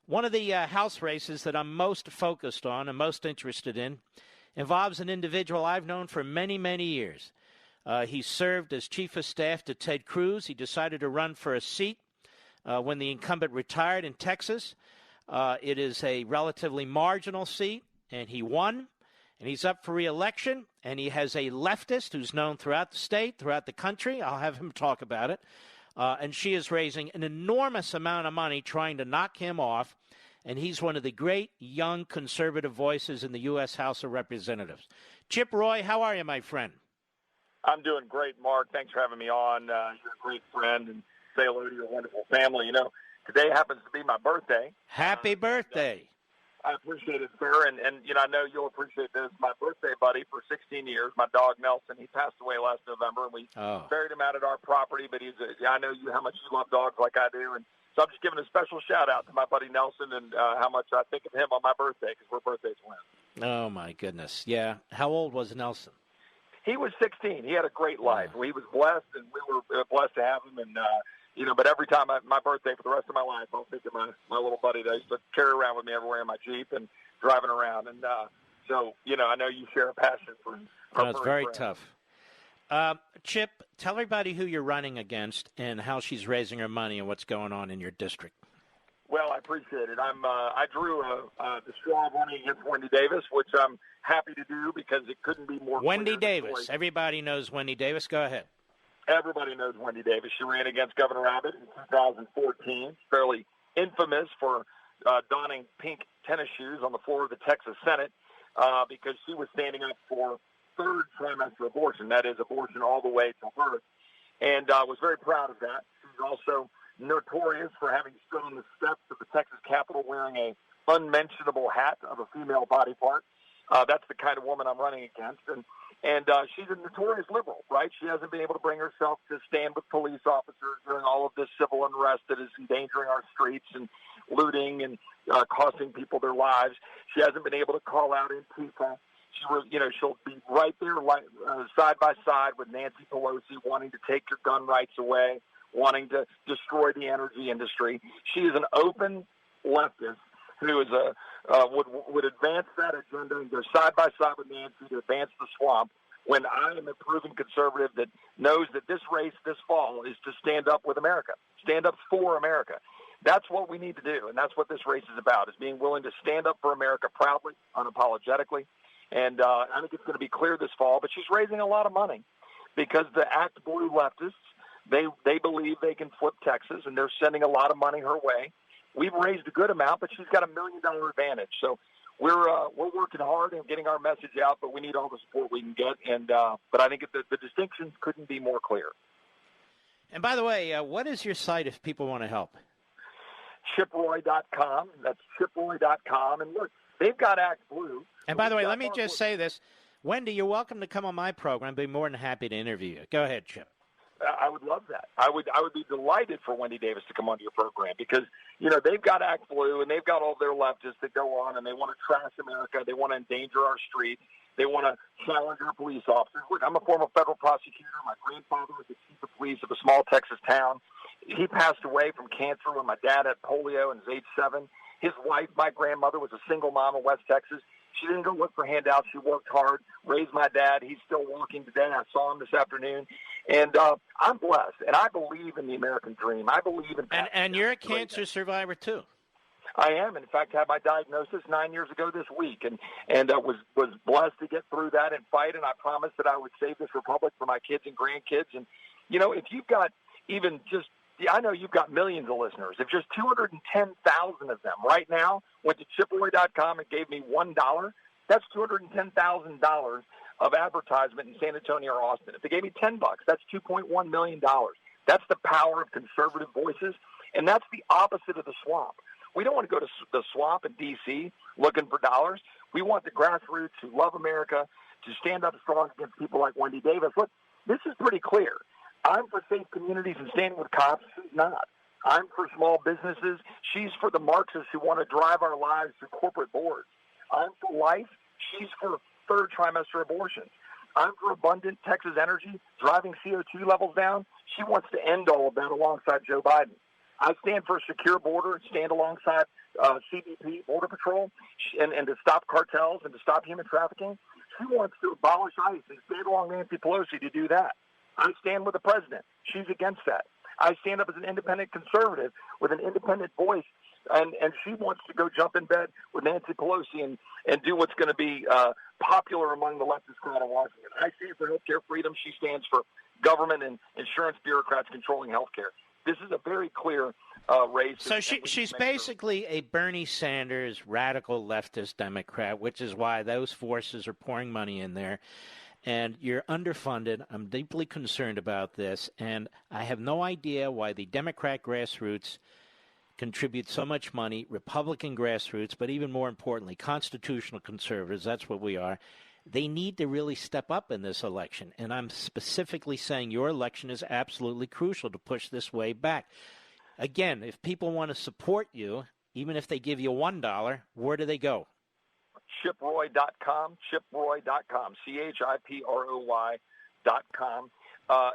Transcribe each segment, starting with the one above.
One of the House races that I'm most focused on and most interested in involves an individual I've known for many, many years. He served as chief of staff to Ted Cruz. He decided to run for a seat when the incumbent retired in Texas. It is a relatively marginal seat, and he won. And he's up for re-election, and he has a leftist who's known throughout the state, throughout the country. I'll have him talk about it. And she is raising an enormous amount of money trying to knock him off. And he's one of the great young conservative voices in the U.S. House of Representatives. Chip Roy, how are you, my friend? I'm doing great, Mark. Thanks for having me on. You're a great friend, and say hello to your wonderful family. You know, today happens to be my birthday. Happy birthday. I appreciate it, sir. And you know, I know you'll appreciate this. My birthday buddy for 16 years, my dog Nelson, he passed away last November, and we buried him out at our property. But I know how much you love dogs like I do. And so I'm just giving a special shout-out to my buddy Nelson and how much I think of him on my birthday because we're birthday twins. Oh, my goodness. Yeah. How old was Nelson? He was 16. He had a great life. He was blessed, and we were blessed to have him. And, you know, but every time my birthday for the rest of my life, I'll think of my little buddy that I used to carry around with me everywhere in my Jeep and driving around. And so, you know, I know you share a passion for it's very friend. Tough. Chip, tell everybody who you're running against and how she's raising her money and what's going on in your district. Well, I appreciate it. I drew the straw running against Wendy Davis, which I'm happy to do because it couldn't be more Wendy Davis. Everybody knows Wendy Davis. Go ahead. Everybody knows Wendy Davis. She ran against Governor Abbott in 2014, fairly infamous for donning pink tennis shoes on the floor of the Texas Senate because she was standing up for third trimester abortion, that is abortion all the way to birth, and was very proud of that. She's also notorious for having stood on the steps of the Texas Capitol wearing a unmentionable hat of a female body part. That's the kind of woman I'm running against, and she's a notorious liberal, right? She hasn't been able to bring herself to stand with police officers during all of this civil unrest that is endangering our streets and looting and costing people their lives. She hasn't been able to call out Antifa. She'll be right there side by side with Nancy Pelosi, wanting to take your gun rights away, wanting to destroy the energy industry. She is an open leftist who is would advance that agenda and go side by side with Nancy to advance the swamp, when I am a proven conservative that knows that this race this fall is to stand up with America, stand up for America. That's what we need to do, and that's what this race is about, is being willing to stand up for America proudly, unapologetically. And I think it's going to be clear this fall, but she's raising a lot of money because the Act Blue leftists, they believe they can flip Texas, and they're sending a lot of money her way. We've raised a good amount, but she's got $1 million advantage. So we're working hard and getting our message out, but we need all the support we can get. And but I think the distinctions couldn't be more clear. And by the way, what is your site if people want to help? ChipRoy.com. That's ChipRoy.com. And look, they've got Act Blue. And by the way, let me just say this. Wendy, you're welcome to come on my program. I'd be more than happy to interview you. Go ahead, Chip. I would love that. I would be delighted for Wendy Davis to come onto your program because, you know, they've got Act Blue and they've got all their leftists that go on and they want to trash America. They want to endanger our streets. They want to challenge our police officers. Look, I'm a former federal prosecutor. My grandfather was the chief of police of a small Texas town. He passed away from cancer when my dad had polio and was age 7. His wife, my grandmother, was a single mom in West Texas. She didn't go look for handouts. She worked hard, raised my dad. He's still walking today. I saw him this afternoon. And I'm blessed, and I believe in the American dream. I believe in and you're a cancer survivor, too. I am. In fact, had my diagnosis 9 years ago this week, and was blessed to get through that and fight, and I promised that I would save this republic for my kids and grandkids. And, you know, if you've got even just I know you've got millions of listeners. If just 210,000 of them right now went to ChipRoy.com and gave me $1, that's $210,000 of advertisement in San Antonio or Austin. If they gave me $10, that's $2.1 million. That's the power of conservative voices, and that's the opposite of the swamp. We don't want to go to the swamp in D.C. looking for dollars. We want the grassroots who love America to stand up strong against people like Wendy Davis. Look, this is pretty clear. I'm for safe communities and standing with cops. She's not. I'm for small businesses. She's for the Marxists who want to drive our lives through corporate boards. I'm for life. She's for third trimester abortions. I'm for abundant Texas energy, driving CO2 levels down. She wants to end all of that alongside Joe Biden. I stand for a secure border and stand alongside CBP, Border Patrol, and to stop cartels and to stop human trafficking. She wants to abolish ICE and stand along Nancy Pelosi to do that. I stand with the president. She's against that. I stand up as an independent conservative with an independent voice, and she wants to go jump in bed with Nancy Pelosi and do what's going to be popular among the leftist crowd in Washington. I stand for healthcare freedom. She stands for government and insurance bureaucrats controlling healthcare. This is a very clear race. So she's basically a Bernie Sanders radical leftist Democrat, which is why those forces are pouring money in there. And you're underfunded. I'm deeply concerned about this. And I have no idea why the Democrat grassroots contribute so much money, Republican grassroots, but even more importantly, constitutional conservatives, that's what we are. They need to really step up in this election. And I'm specifically saying your election is absolutely crucial to push this way back. Again, if people want to support you, even if they give you $1, where do they go? ChipRoy.com, ChipRoy.com, ChipRoy.com.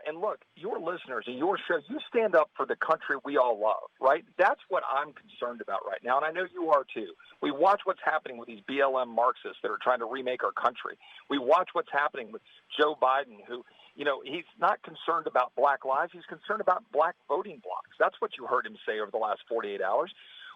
And look, your listeners and your show, you stand up for the country we all love, right? That's what I'm concerned about right now, and I know you are too. We watch what's happening with these BLM Marxists that are trying to remake our country. We watch what's happening with Joe Biden, who, he's not concerned about black lives. He's concerned about black voting blocks. That's what you heard him say over the last 48 hours.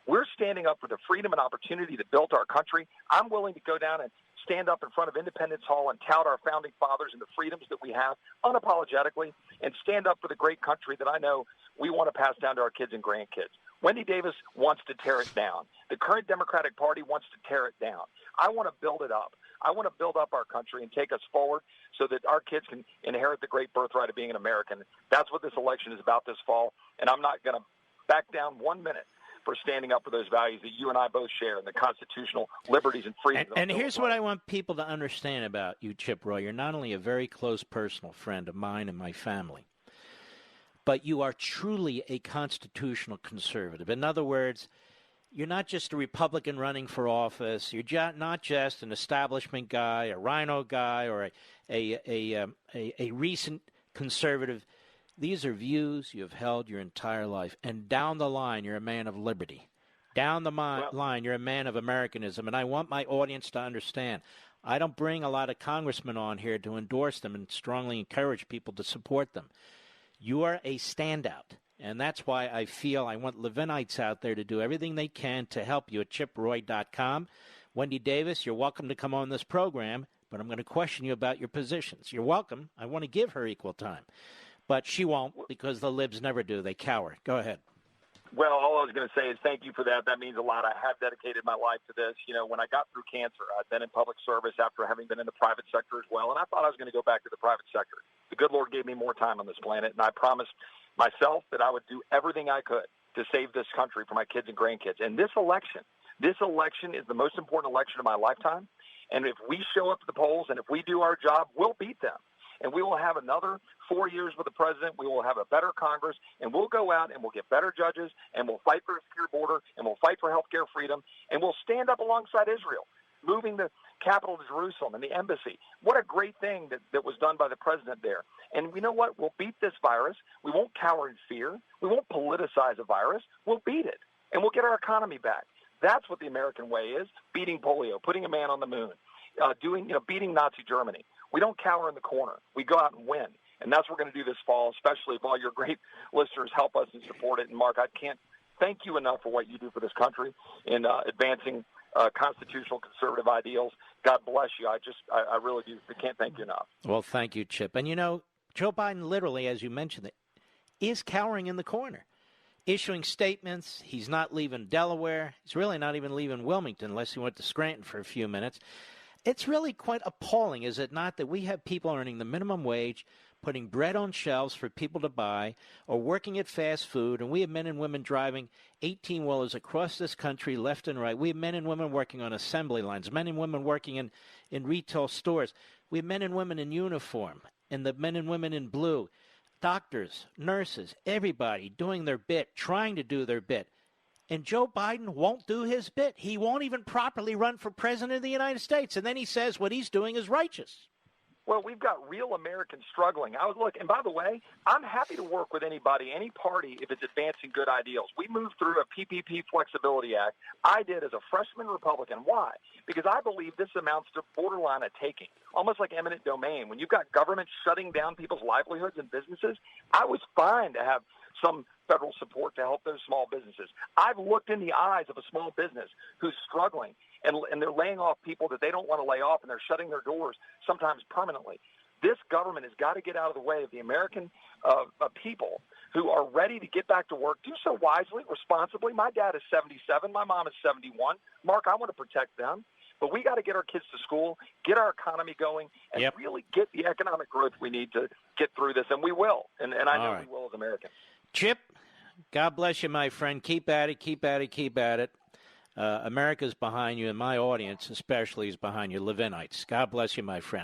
We're standing up for the freedom and opportunity that built our country. I'm willing to go down and stand up in front of Independence Hall and tout our founding fathers and the freedoms that we have unapologetically and stand up for the great country that I know we want to pass down to our kids and grandkids. Wendy Davis wants to tear it down. The current Democratic Party wants to tear it down. I want to build it up. I want to build up our country and take us forward so that our kids can inherit the great birthright of being an American. That's what this election is about this fall, and I'm not going to back down 1 minute for standing up for those values that you and I both share and the constitutional liberties and freedoms. And here's what I want people to understand about you, Chip Roy. You're not only a very close personal friend of mine and my family, but you are truly a constitutional conservative. In other words, you're not just a Republican running for office. You're not just an establishment guy, a rhino guy, or a recent conservative. These are views you have held your entire life. And down the line, you're a man of liberty. Down the line, you're a man of Americanism. And I want my audience to understand, I don't bring a lot of congressmen on here to endorse them and strongly encourage people to support them. You are a standout. And that's why I feel I want Levinites out there to do everything they can to help you at ChipRoy.com. Wendy Davis, you're welcome to come on this program, but I'm going to question you about your positions. You're welcome. I want to give her equal time. But she won't, because the libs never do. They cower. Go ahead. Well, all I was going to say is thank you for that. That means a lot. I have dedicated my life to this. When I got through cancer, I'd been in public service after having been in the private sector as well, and I thought I was going to go back to the private sector. The good Lord gave me more time on this planet, and I promised myself that I would do everything I could to save this country for my kids and grandkids. And this election is the most important election of my lifetime. And if we show up at the polls and if we do our job, we'll beat them. And we will have another 4 years with the president. We will have a better Congress, and we'll go out and we'll get better judges, and we'll fight for a secure border, and we'll fight for healthcare freedom, and we'll stand up alongside Israel, moving the capital to Jerusalem and the embassy. What a great thing that was done by the president there. And you know what? We'll beat this virus. We won't cower in fear. We won't politicize a virus. We'll beat it, and we'll get our economy back. That's what the American way is, beating polio, putting a man on the moon, beating Nazi Germany. We don't cower in the corner. We go out and win. And that's what we're going to do this fall, especially if all your great listeners help us and support it. And, Mark, I can't thank you enough for what you do for this country in advancing constitutional conservative ideals. God bless you. I really do. I can't thank you enough. Well, thank you, Chip. And, Joe Biden literally, as you mentioned, is cowering in the corner, issuing statements. He's not leaving Delaware. He's really not even leaving Wilmington unless he went to Scranton for a few minutes. It's really quite appalling, is it not, that we have people earning the minimum wage, putting bread on shelves for people to buy, or working at fast food, and we have men and women driving 18-wheelers across this country left and right. We have men and women working on assembly lines, men and women working in retail stores. We have men and women in uniform, and the men and women in blue, doctors, nurses, everybody doing their bit, trying to do their bit. And Joe Biden won't do his bit. He won't even properly run for president of the United States. And then he says what he's doing is righteous. Well, we've got real Americans struggling. And by the way, I'm happy to work with anybody, any party, if it's advancing good ideals. We moved through a PPP Flexibility Act. I did as a freshman Republican. Why? Because I believe this amounts to borderline a taking, almost like eminent domain. When you've got government shutting down people's livelihoods and businesses, I was fine to have some federal support to help those small businesses. I've looked in the eyes of a small business who's struggling, and they're laying off people that they don't want to lay off, and they're shutting their doors, sometimes permanently. This government has got to get out of the way of the American people who are ready to get back to work, do so wisely, responsibly. My dad is 77. My mom is 71. Mark, I want to protect them. But we got to get our kids to school, get our economy going, and really get the economic growth we need to get through this, and we will. And I know we will as Americans. Chip, God bless you, my friend. Keep at it, keep at it, keep at it. America's behind you, and my audience especially is behind you, Levinites. God bless you, my friend.